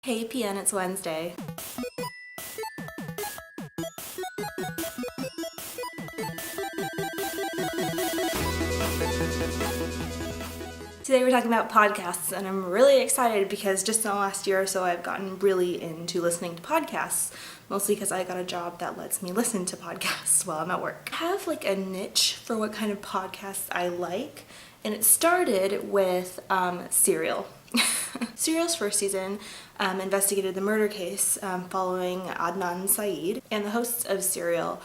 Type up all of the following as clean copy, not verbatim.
Hey PN, it's Wednesday. Today we're talking about podcasts, and I'm really excited because just in the last year or so I've gotten really into listening to podcasts, mostly because I got a job that lets me listen to podcasts while I'm at work. I have like a niche for what kind of podcasts I like, and it started with Serial. Serial's first season investigated the murder case following Adnan Syed, and the hosts of Serial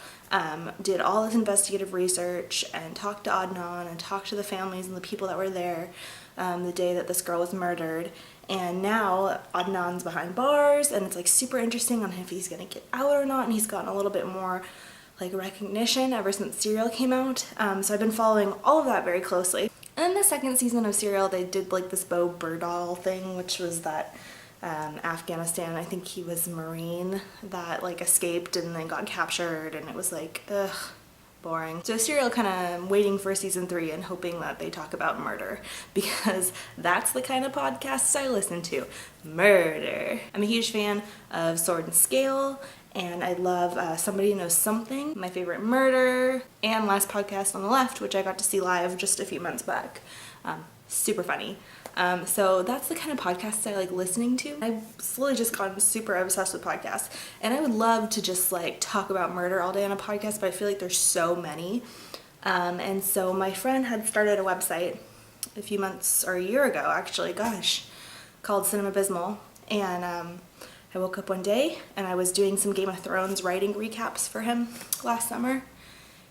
did all this investigative research and talked to Adnan and talked to the families and the people that were there the day that this girl was murdered. And now Adnan's behind bars, and it's like super interesting on if he's gonna get out or not, and he's gotten a little bit more like recognition ever since Serial came out. So I've been following all of that very closely. And in the second season of Serial, they did like this Bo Burdall thing, which was that Afghanistan, I think he was a Marine that like escaped and then got captured, and it was like, ugh, boring. So Serial kind of waiting for season 3 and hoping that they talk about murder, because that's the kind of podcasts I listen to. Murder. I'm a huge fan of Sword and Scale, and I love Somebody Knows Something, my favorite murder, and Last Podcast on the Left, which I got to see live just a few months back. Super funny. So that's the kind of podcasts I like listening to. I've slowly just gotten super obsessed with podcasts, and I would love to just like talk about murder all day on a podcast, but I feel like there's so many. And so my friend had started a website a few months or a year ago, actually, gosh, called Cinemabysmal, and I woke up one day and I was doing some Game of Thrones writing recaps for him last summer.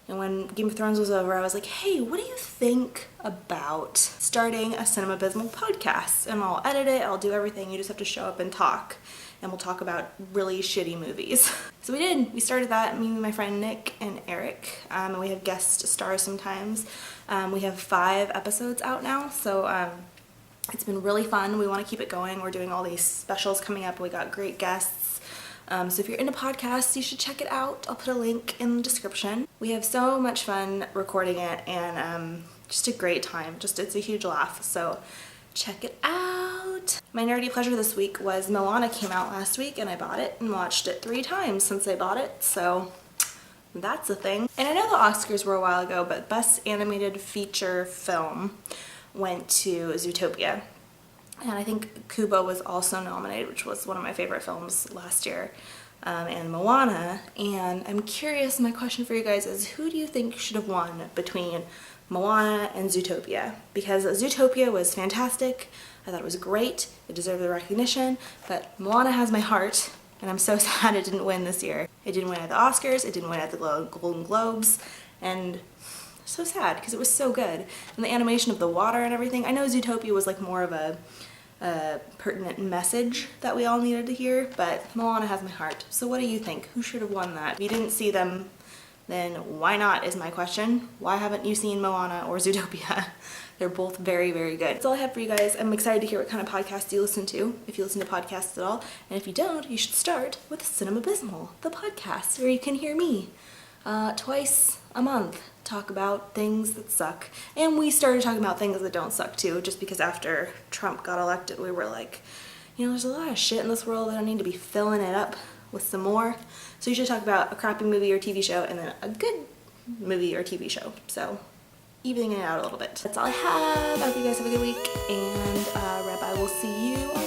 And when Game of Thrones was over, I was like, hey, what do you think about starting a Cinemabysmal podcast? And I'll edit it, I'll do everything, you just have to show up and talk. And we'll talk about really shitty movies. So we did. We started that, me and my friend Nick and Eric. And we have guest stars sometimes. We have 5 episodes out now, so it's been really fun. We want to keep it going. We're doing all these specials coming up. We got great guests. So if you're into podcasts, you should check it out. I'll put a link in the description. We have so much fun recording it, and just a great time. It's a huge laugh, so check it out. My nerdy pleasure this week was Moana came out last week, and I bought it and watched it 3 times since I bought it, so that's a thing. And I know the Oscars were a while ago, but Best Animated Feature Film went to Zootopia. And I think Kubo was also nominated, which was one of my favorite films last year, and Moana. And I'm curious, my question for you guys is, who do you think should have won between Moana and Zootopia? Because Zootopia was fantastic, I thought it was great, it deserved the recognition, but Moana has my heart, and I'm so sad it didn't win this year. It didn't win at the Oscars, it didn't win at the Golden Globes, and so sad because it was so good. And the animation of the water and everything. I know Zootopia was like more of a pertinent message that we all needed to hear, but Moana has my heart. So what do you think? Who should have won that? If you didn't see them, then why not is my question. Why haven't you seen Moana or Zootopia? They're both very, very good. That's all I have for you guys. I'm excited to hear what kind of podcasts you listen to, if you listen to podcasts at all. And if you don't, you should start with Cinemabysmal, the podcast, where you can hear me twice a month talk about things that suck. And we started talking about things that don't suck too, just because after Trump got elected, we were like, you know, there's a lot of shit in this world that I need to be filling it up with some more. So you should talk about a crappy movie or TV show and then a good movie or TV show. So evening it out a little bit. That's all I have. I hope you guys have a good week, and I will see you on